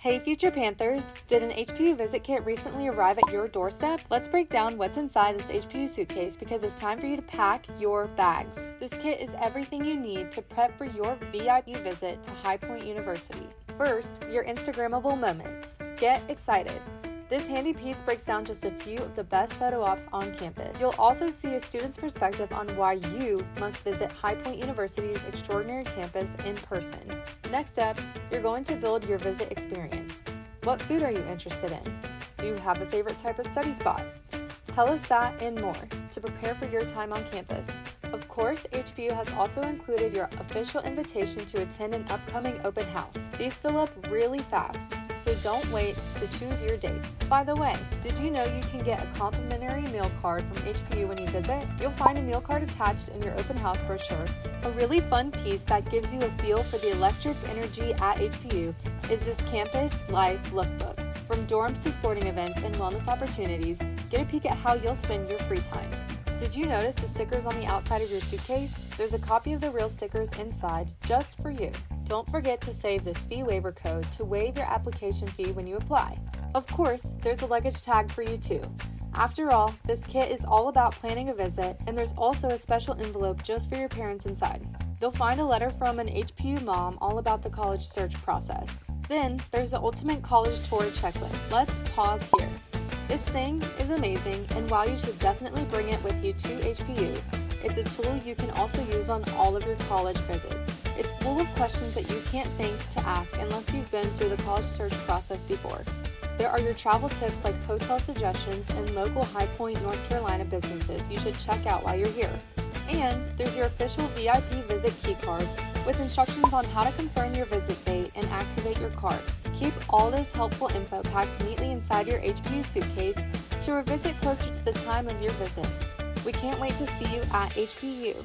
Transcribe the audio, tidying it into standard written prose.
Hey Future Panthers! Did an HPU visit kit recently arrive at your doorstep? Let's break down what's inside this HPU suitcase because it's time for you to pack your bags. This kit is everything you need to prep for your VIP visit to High Point University. First, your Instagrammable moments. Get excited! This handy piece breaks down just a few of the best photo ops on campus. You'll also see a student's perspective on why you must visit High Point University's extraordinary campus in person. Next up, you're going to build your visit experience. What food are you interested in? Do you have a favorite type of study spot? Tell us that and more to prepare for your time on campus. Of course, HPU has also included your official invitation to attend an upcoming open house. These fill up really fast, so don't wait to choose your date. By the way, did you know you can get a complimentary meal card from HPU when you visit? You'll find a meal card attached in your open house brochure. A really fun piece that gives you a feel for the electric energy at HPU is this Campus Life Lookbook. From dorms to sporting events and wellness opportunities, get a peek at how you'll spend your free time. Did you notice the stickers on the outside of your suitcase? There's a copy of the real stickers inside just for you. Don't forget to save this Fee Waiver code to waive your application fee when you apply. Of course, there's a luggage tag for you too. After all, this kit is all about planning a visit, and there's also a special envelope just for your parents inside. They'll find a letter from an HPU mom all about the college search process. Then, there's the ultimate college tour checklist. Let's pause here. This thing is amazing, and while you should definitely bring it with you to HPU, it's a tool you can also use on all of your college visits. It's full of questions that you can't think to ask unless you've been through the college search process before. There are your travel tips like hotel suggestions and local High Point, North Carolina businesses you should check out while you're here. And there's your official VIP visit key card with instructions on how to confirm your visit date and activate your card. Keep all this helpful info packed neatly inside your HPU suitcase to revisit closer to the time of your visit. We can't wait to see you at HPU.